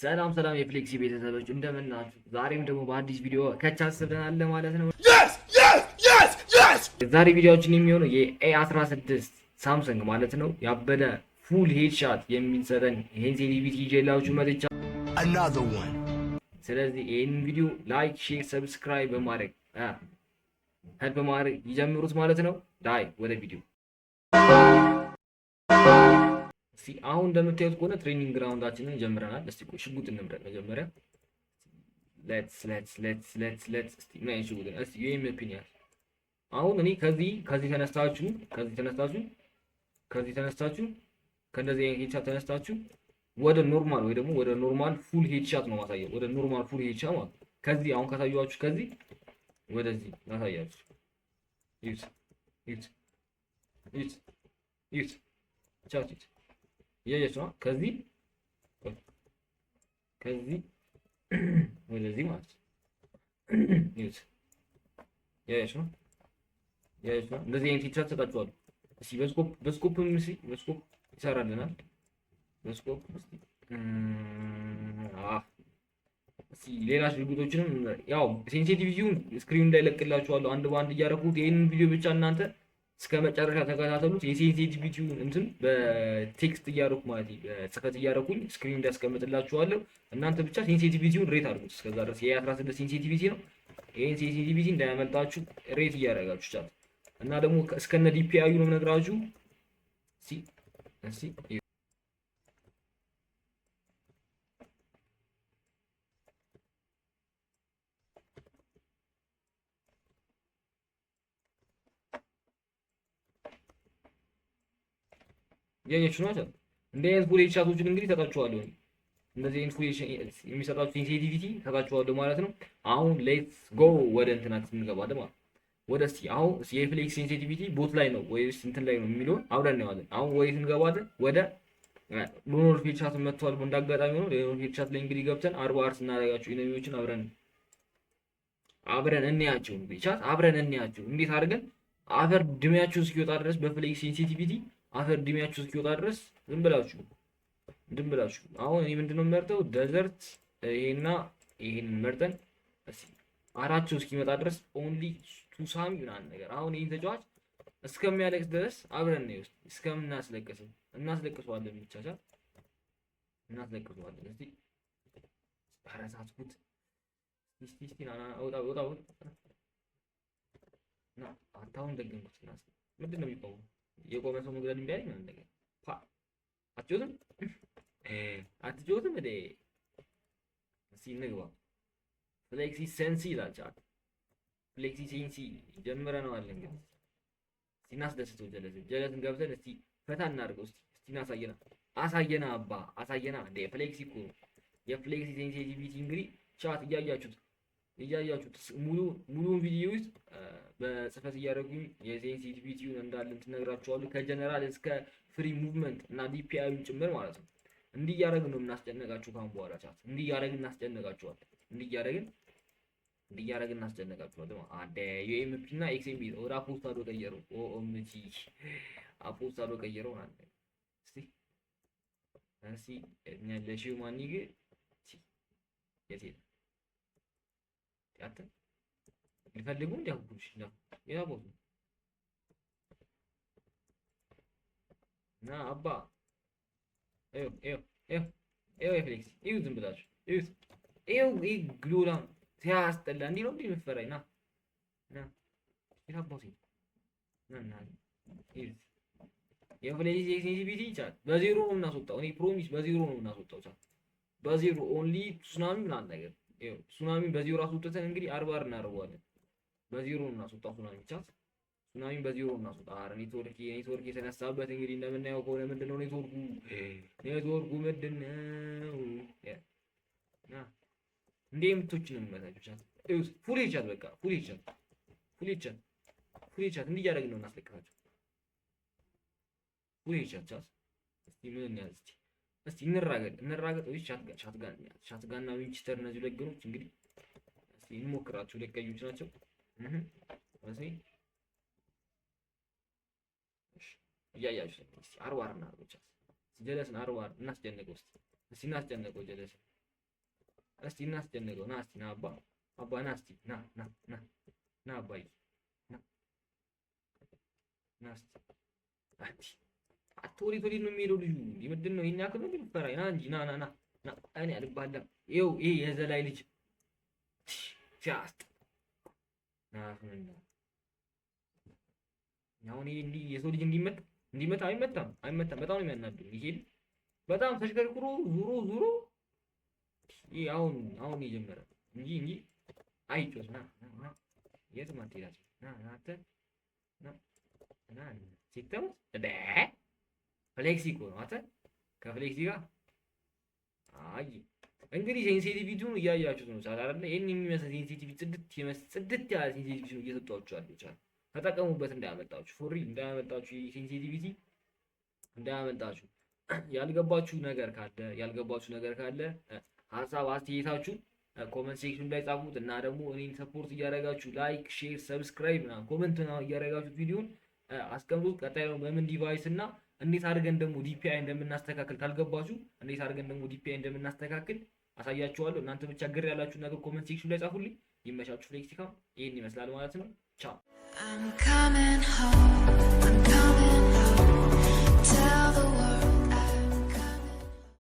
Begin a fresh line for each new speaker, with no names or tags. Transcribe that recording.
ሰላም ሰላም የፍሌክሲ ቤተሰቦች እንደምን ናችሁ? ዛሬም ደግሞ በአዲስ ቪዲዮ ከቻስብናል ማለት ነው። ዛሬ ቪዲዮዎችን የሚሆነው የኤ16 ሳምሰንግ ማለት ነው ያበደ ፉል ሄድሻት የሚሰጠን ሴንሲቲቪቲ ይዤላችሁ መጥቻለሁ። ስለዚህ ይህን ቪዲዮ ላይክ፣ ሼር፣ ሰብስክራይብ በማድረግ ሄልፕ በማድረግ ይጀምሩት ማለት ነው። ዳይ ወደ ቪዲዮ አሁን እንደምታዩት ከሆነ ትሬኒንግ ግራውንዳችንን ጀምረናል። እስቲ ቆይ ሽጉጥ እንምረጥ መጀመሪያ። ሌትስ እስቲ ምን አይነት ሽጉጥ ነው? እስቲ ዩኤምፒ ነው። አሁን እኔ ከዚህ ተነስታችሁ ከእንደዚህ አይነት ሄድሻት ተነስታችሁ ወደ ኖርማል ወይ ደግሞ ወደ ኖርማል ፉል ሄድሻት ነው ማሳየው። ወደ ኖርማል ፉል ሄድሻት ማለት ከዚህ አሁን ካሳየኋችሁ ከዚህ ወደዚህ ማሳያችሁ። ዩት ቻውት ያያችሁ ነው። ከዚህ ወደዚህ ማለት ዩት ያያችሁ ነው። እንደዚህ አይነት ሄድሻት ሰጣችኋለሁ። እስቲ በስኮፕ ይሰራልናል። በስኮፕ እስቲ ሌላ ሽጉጦችንም ያው ሴንሲቲቪቲውን ስክሪን እንዳይለቅላችኋለሁ አንድ በአንድ እያደረኩት ይሄንን ቪዲዮ ብቻ እናንተ እስከ መጨረሻ ተከታተሉት። የሴንሲቲቪቲውን እንትን በቴክስት እያደረኩ ማለት በጽፈት እያደረኩኝ ስክሪን እንዳስቀምጥላችኋለሁ። እናንተ ብቻ ሴንሲቲቪቲውን ሬት አድርጉት። እስከዛ ድረስ የ16 ሴንሲቲቪቲ ነው። ይሄን ሴንሲቲቪቲ እንዳያመልጣችሁ ሬት እያደረጋችሁ ቻት እና ደግሞ እስከነ ዲፒአዩ ነው የምነግራችሁ። ያያችሁ ነው አይደል? እንደ አይነት ፉል ሄድሻቶችን እንግዲህ ተጣጣችኋለሁ። እንደዚህ አይነት ፉል የሚሰጣችሁ ሴንሲቲቪቲ ተጣጣችኋለሁ ማለት ነው። አሁን ሌትስ ጎ ወደ እንትናችን እንገባለን ማለት ወደ አሁን የፍሌክስ ሴንሲቲቪቲ ቦት ላይ ነው ወይስ እንትን ላይ ነው የሚለውን አብረን እናያለን። አሁን ወዴት እንገባለን? ወደ ሎኖር ሄድሻት መጥቷል። እንዳጋጣሚ ነው ሎኖር ሄድሻት ላይ እንግዲህ ገብተን 40 ስናደርጋቸው ኢነሚዎችን አብረን እንያቸው። እንግዲህ ቻት አብረን እንያቸው እንዴት አድርገን አፈር ድሜያቸው እስኪወጣ ድረስ በፍሌክስ ሴንሲቲቪቲ አፈር ድሜያችሁ እስኪወጣ ድረስ ዝም ብላችሁ አሁን እኔ ምንድነው የምመርጠው? ደዘርት ይሄን መርጠን አራቸው እስኪመጣ ድረስ ኦንሊ ቱሳሚ ምናምን ነገር። አሁን ይሄን ተጫዋች እስከሚያለቅስ ድረስ አብረን ነው እስከምናስለቅሰው እናስለቅሰዋለን። ብቻ እናስለቅሰዋለን። እስቲ አረሳትኩት። እስቲ ወጣ ና አታውን ደግንኩት። ምንድነው የሚቆመው? የቆመ ሰው መግደል እምቢ አለኝ ማለት ነገር አትጮትም እዴ እስኪ እንግባ። ፍሌክሲ ሴንሲ ይላል ቻት። ፍሌክሲ ሴንሲ ጀምረነዋል። እንግዲህ እስኪ እናስደስተው። ጀለስን ገብተን እስኪ ፈታ እናድርገው። እስኪ አሳየና አሳየና እንደ ፍሌክሲ እኮ የፍሌክሲ ሴንሲቲቪቲ እንግዲህ ቻት እያያችሁት ሙሉውን ቪዲዮ ውስጥ በጽፈት እያደረጉኝ የሴንሲቲቪቲውን እንዳለ ትነግራችኋለሁ። ከጀነራል እስከ ፍሪ ሙቭመንት እና ዲፒአይ ጭምር ማለት ነው። እንዲህ እያደረግን ነው እናስጨነቃችሁ። ካሁን በኋላ ቻት እንዲህ እያደረግን እናስጨነቃችኋለን። እናስጨነቃችኋለን። አደ ዩኤምፒ እና ኤክስኤምቢ ወደ አፖስታዶ ቀየረው። ኦኦምጂ አፖስታዶ ቀየረው ማለት ነው። እስቲ እኛ ለሺው ማኒግ የት ያተ ሊፈልጉ እንዲያውቁሽ ነው ያቦቱ ና አባ ፍሌክስ ዝም ብላችሁ ግሎላ ሲያስጠላ እንዲህ ነው የምትፈራኝ? ና የታባቱ የፍሌክስ ሴንሲቲቪቲ ቻት በዜሮ ነው የምናስወጣው። እኔ ፕሮሚስ በዜሮ ነው የምናስወጣው ቻት በዜሮ ኦንሊ ሱናሚ ምናምን ነገር ሱናሚ በዜሮ አስወጥተን እንግዲህ 40 እናደርገዋለን። በዜሮ ነው እናስወጣው ሱናሚ ቻት ሱናሚ በዜሮ ነው እናስወጣው። አረ ኔትወርክ የተነሳበት እንግዲህ እንደምናየው ከሆነ ምንድነው ኔትወርኩ ምንድነው እንዴ ምቶችን ነው የሚመታችሁ ቻት ፉል ቻት በቃ ፉል ቻት እንዲህ እያደረግን ነው እናስለቅቃቸው። ፉል ቻት እስቲ ምን እንያዝ እስቲ እንራገጥ ወይ ሻትጋን እና ዊንችስተር እነዚህ ለገኖች እንግዲህ እስቲ እንሞክራቸው። ለቀዮች ናቸው። እያያችሁ እስቲ 40 እናድርገው ቻት ጀለስን 40 እናስጨንቀው። እስቲ እናስጨንቀው ጀለስን እስቲ እናስጨንቀው። ና እስቲ ና አባ ና እስቲ ና አባዬ ና እስቲ አትወሪ ነው የሚሄደው ልጁ። ምንድን ነው ይሄን ያክል ነው የሚፈራኝ? ና እንጂ ና እኔ አልባለም። ይኸው ይሄ የዘላይ ልጅ ሲያስጥ ናፍነኛ አሁን ይሄ እንዲህ የሰው ልጅ እንዲመታ አይመታም። በጣም ነው የሚያናደው። ይሄ በጣም ተሽከርክሮ ዙሮ ይሄ አሁን የጀመረ እንጂ አይጮስ ና የትም አትሄዳችም። ና ሲተሙት ፍሌክሲ እኮ ነው አንተ ከፍሌክሲ ጋር አይ እንግዲህ ሴንሲቲቪቲውን እያያችሁት ነው ሳላ አይደል? ይሄን የሚመስል ሴንሲቲቪቲ ጽድት ያለ ሴንሲቲቪቲ ነው እየሰጧችሁ ያለው። ተጠቀሙበት እንዳያመልጣችሁ፣ ፎሪ እንዳያመልጣችሁ፣ ሴንሲቲቪቲ እንዳያመልጣችሁ። ያልገባችሁ ነገር ካለ ሀሳብ አስተያየታችሁ ኮመንት ሴክሽን ላይ ጻፉት እና ደግሞ እኔን ሰፖርት እያደረጋችሁ ላይክ፣ ሼር፣ ሰብስክራይብ እና ኮመንት እያደረጋችሁ ቪዲዮን አስቀምጡት። ቀጣይ ነው በምን ዲቫይስ እና እንዴት አድርገን ደግሞ ዲፒአይ እንደምናስተካክል ካልገባችሁ እንዴት አድርገን ደግሞ ዲፒአይ እንደምናስተካክል አሳያችኋለሁ። እናንተ ብቻ ግር ያላችሁ ነገር ኮመንት ሴክሽን ላይ ጻፉልኝ። ይመቻችሁ። ፍሌክሲካም ይሄን ይመስላል ማለት ነው። ቻው።